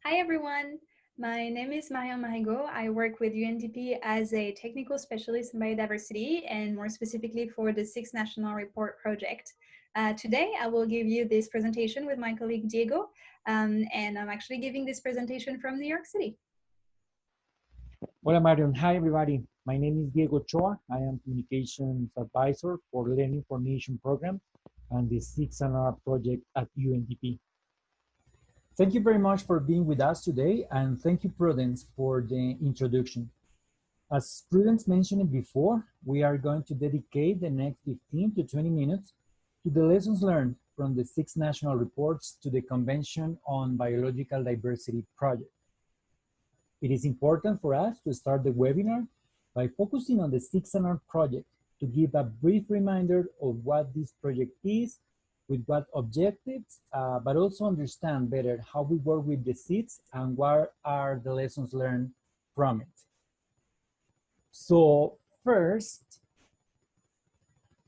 Hi everyone, my name is Marigo. I work with UNDP as a technical specialist in biodiversity and more specifically for the Sixth National Report project. Today I will give you this presentation with my colleague Diego, and I'm actually giving this presentation from New York City. Hola Marion, hi everybody. My name is Diego Ochoa. I am Communications Advisor for Learning Formation Program and the 6NR project at UNDP. Thank you very much for being with us today, and thank you Prudence for the introduction. As Prudence mentioned before, we are going to dedicate the next 15 to 20 minutes to the lessons learned from the 6 national reports to the Convention on Biological Diversity project. It is important for us to start the webinar by focusing on the 6NR project to give a brief reminder of what this project is, with what objectives, but also understand better how we work with the SIDS and what are the lessons learned from it. So first,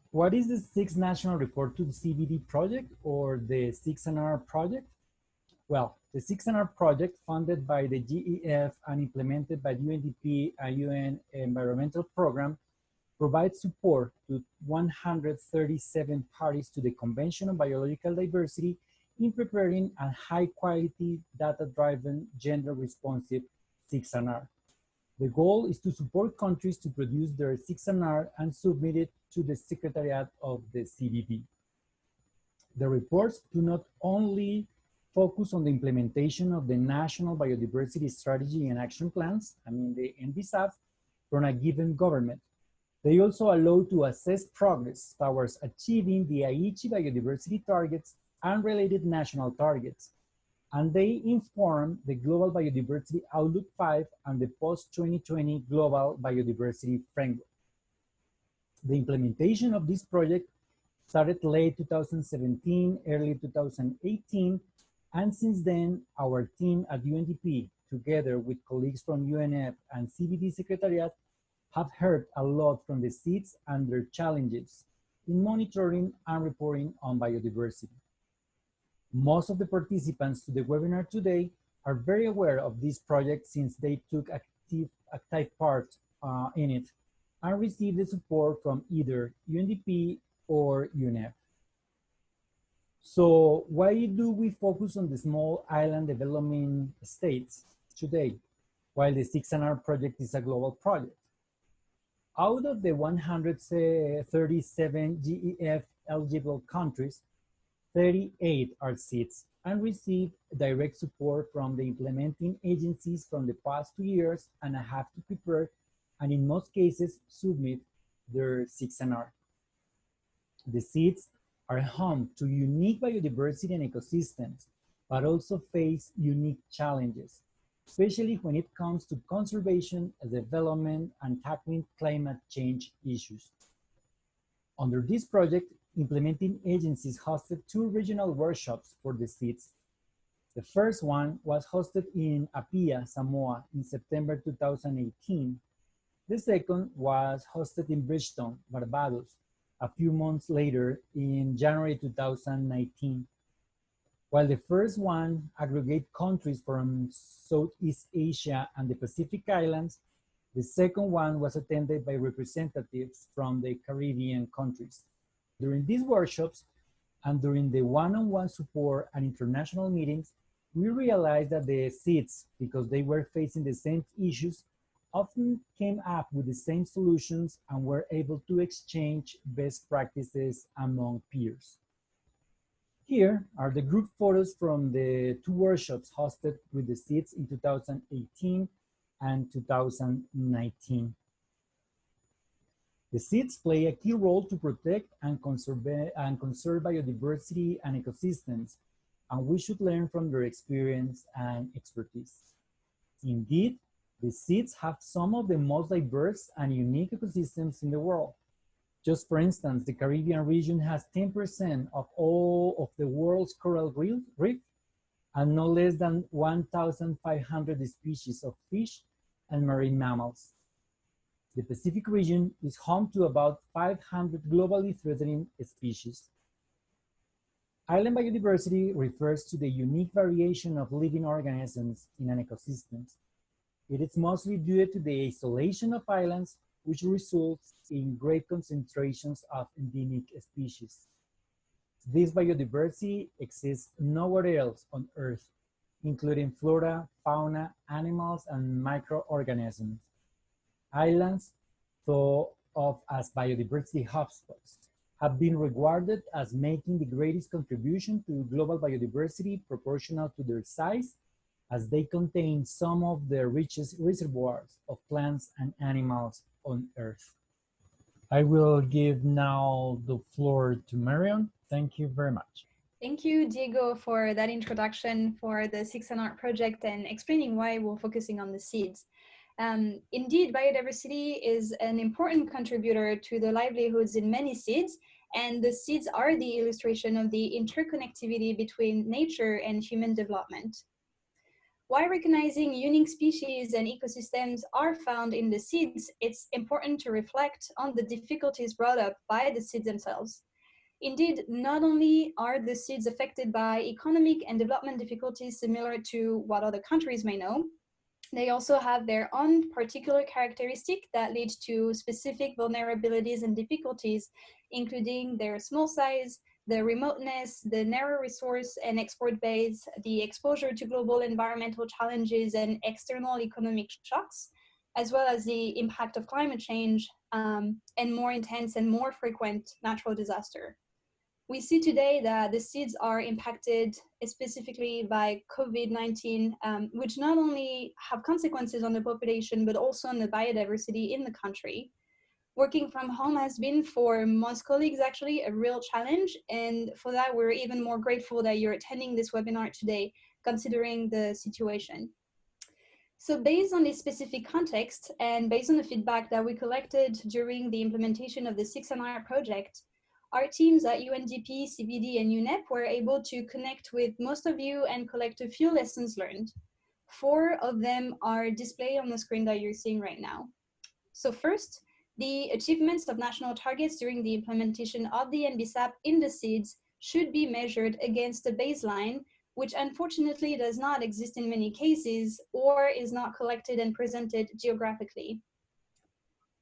what is the 6th National Report to the CBD project or the 6NR project? Well, the 6NR project, funded by the GEF and implemented by UNDP and UN Environmental Program, provides support to 137 parties to the Convention on Biological Diversity in preparing a high-quality, data-driven, gender-responsive 6NR. The goal is to support countries to produce their 6NR and submit it to the Secretariat of the CBD. The reports do not only focus on the implementation of the National Biodiversity Strategy and Action Plans, the NBSAP, from a given government. They also allow to assess progress towards achieving the Aichi biodiversity targets and related national targets. And they inform the Global Biodiversity Outlook 5 and the post-2020 Global Biodiversity Framework. The implementation of this project started late 2017, early 2018, and since then, our team at UNDP, together with colleagues from UNF and CBD Secretariat, have heard a lot from the SIDS and their challenges in monitoring and reporting on biodiversity. Most of the participants to the webinar today are very aware of this project since they took active part in it and received the support from either UNDP or UNF. So why do we focus on the small island developing states today, while the 6NR project is a global project? Out of the 137 GEF eligible countries, 38 are SIDS and receive direct support from the implementing agencies from the past 2 years and have to prepare and in most cases submit their 6NR. The SIDS are home to unique biodiversity and ecosystems, but also face unique challenges, especially when it comes to conservation, development, and tackling climate change issues. Under this project, implementing agencies hosted 2 regional workshops for the SIDS. The first one was hosted in Apia, Samoa in September 2018. The second was hosted in Bridgetown, Barbados, a few months later in January 2019. While the first one aggregated countries from Southeast Asia and the Pacific Islands, the second one was attended by representatives from the Caribbean countries. During these workshops and during the one-on-one support and international meetings, we realized that the SIDS, because they were facing the same issues, often came up with the same solutions and were able to exchange best practices among peers. Here are the group photos from the 2 workshops hosted with the SIDS in 2018 and 2019. The SIDS play a key role to protect and conserve biodiversity and ecosystems, and we should learn from their experience and expertise. Indeed, the SIDS have some of the most diverse and unique ecosystems in the world. Just for instance, the Caribbean region has 10% of all of the world's coral reef and no less than 1,500 species of fish and marine mammals. The Pacific region is home to about 500 globally threatened species. Island biodiversity refers to the unique variation of living organisms in an ecosystem. It is mostly due to the isolation of islands, which results in great concentrations of endemic species. This biodiversity exists nowhere else on Earth, including flora, fauna, animals, and microorganisms. Islands, thought of as biodiversity hotspots, have been regarded as making the greatest contribution to global biodiversity proportional to their size, as they contain some of the richest reservoirs of plants and animals on Earth. I will give now the floor to Marion. Thank you very much. Thank you, Diego, for that introduction for the 6NR project and explaining why we're focusing on the SIDS. Indeed, biodiversity is an important contributor to the livelihoods in many SIDS, and the SIDS are the illustration of the interconnectivity between nature and human development. While recognizing unique species and ecosystems are found in the SIDS, it's important to reflect on the difficulties brought up by the SIDS themselves. Indeed, not only are the SIDS affected by economic and development difficulties similar to what other countries may know, they also have their own particular characteristic that leads to specific vulnerabilities and difficulties, including their small size, the remoteness, the narrow resource and export base, the exposure to global environmental challenges and external economic shocks, as well as the impact of climate change and more intense and more frequent natural disaster. We see today that the SIDS are impacted specifically by COVID-19, which not only have consequences on the population, but also on the biodiversity in the country. Working from home has been, for most colleagues, actually a real challenge. And for that, we're even more grateful that you're attending this webinar today, considering the situation. So based on this specific context, and based on the feedback that we collected during the implementation of the 6NR project, our teams at UNDP, CBD, and UNEP were able to connect with most of you and collect a few lessons learned. 4 of them are displayed on the screen that you're seeing right now. So first, the achievements of national targets during the implementation of the NBSAP in the SIDS should be measured against a baseline, which unfortunately does not exist in many cases or is not collected and presented geographically.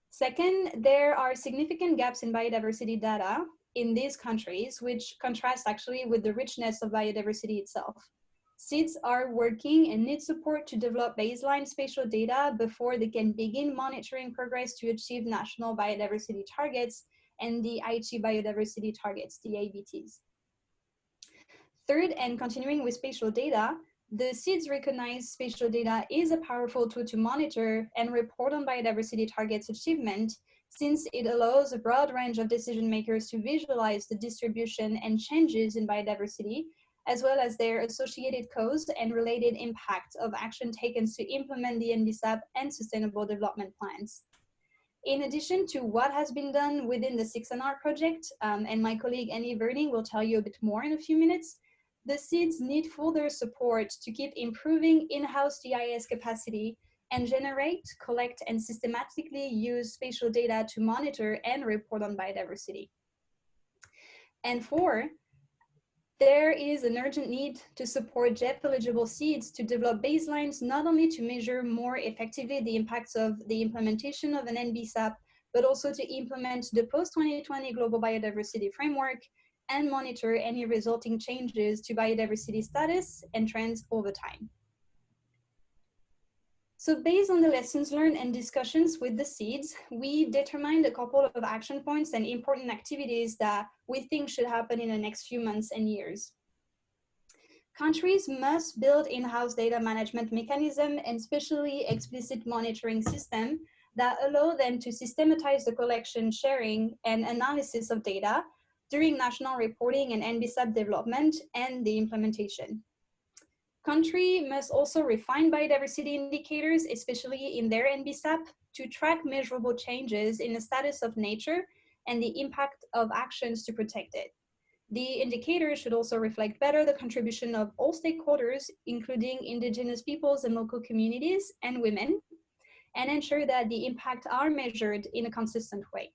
Second, there are significant gaps in biodiversity data in these countries, which contrast actually with the richness of biodiversity itself. SIDS are working and need support to develop baseline spatial data before they can begin monitoring progress to achieve national biodiversity targets and the Aichi biodiversity targets, the ABTs. Third, and continuing with spatial data, the SIDS recognize spatial data is a powerful tool to monitor and report on biodiversity targets achievement, since it allows a broad range of decision makers to visualize the distribution and changes in biodiversity, as well as their associated cause and related impact of action taken to implement the NBSAP and sustainable development plans. In addition to what has been done within the 6NR project, and my colleague Annie Verning will tell you a bit more in a few minutes, the SIDS need further support to keep improving in-house GIS capacity and generate, collect, and systematically use spatial data to monitor and report on biodiversity. And 4, there is an urgent need to support JEF-eligible SIDS to develop baselines, not only to measure more effectively the impacts of the implementation of an NBSAP, but also to implement the post-2020 Global Biodiversity Framework and monitor any resulting changes to biodiversity status and trends over time. So based on the lessons learned and discussions with the SIDS, we determined a couple of action points and important activities that we think should happen in the next few months and years. Countries must build in-house data management mechanism and especially explicit monitoring system that allow them to systematize the collection, sharing, and analysis of data during national reporting and NBSAP development and the implementation. Country must also refine biodiversity indicators, especially in their NBSAP, to track measurable changes in the status of nature and the impact of actions to protect it. The indicators should also reflect better the contribution of all stakeholders, including indigenous peoples and local communities and women, and ensure that the impacts are measured in a consistent way.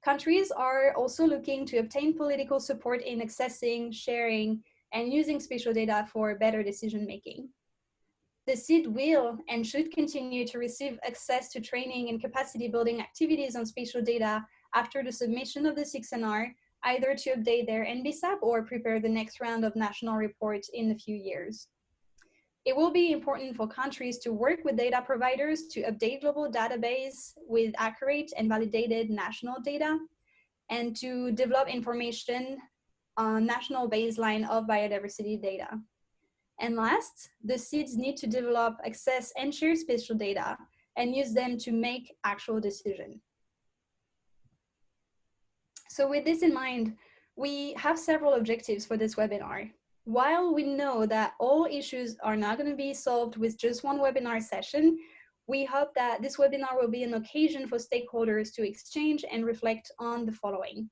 Countries are also looking to obtain political support in accessing, sharing, and using spatial data for better decision-making. The SID will and should continue to receive access to training and capacity building activities on spatial data after the submission of the 6NR, either to update their NBSAP or prepare the next round of national reports in a few years. It will be important for countries to work with data providers to update global database with accurate and validated national data, and to develop information on national baseline of biodiversity data. And last, the SIDS need to develop, access, and share spatial data and use them to make actual decisions. So with this in mind, we have several objectives for this webinar. While we know that all issues are not going to be solved with just one webinar session, we hope that this webinar will be an occasion for stakeholders to exchange and reflect on the following: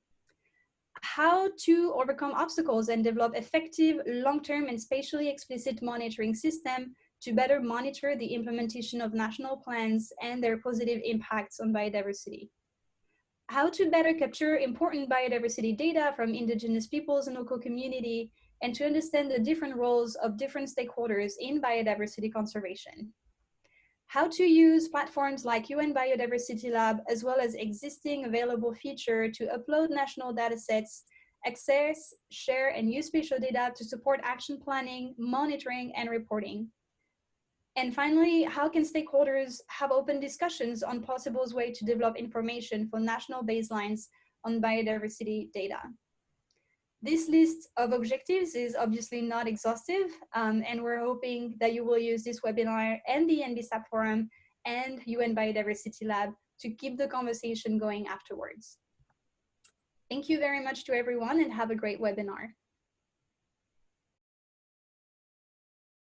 how to overcome obstacles and develop effective, long-term, and spatially explicit monitoring system to better monitor the implementation of national plans and their positive impacts on biodiversity. How to better capture important biodiversity data from indigenous peoples and local community, and to understand the different roles of different stakeholders in biodiversity conservation. How to use platforms like UN Biodiversity Lab, as well as existing available feature to upload national datasets, access, share, and use spatial data to support action planning, monitoring, and reporting. And finally, how can stakeholders have open discussions on possible ways to develop information for national baselines on biodiversity data? This list of objectives is obviously not exhaustive, and we're hoping that you will use this webinar and the NBSAP forum and UN Biodiversity Lab to keep the conversation going afterwards. Thank you very much to everyone, and have a great webinar.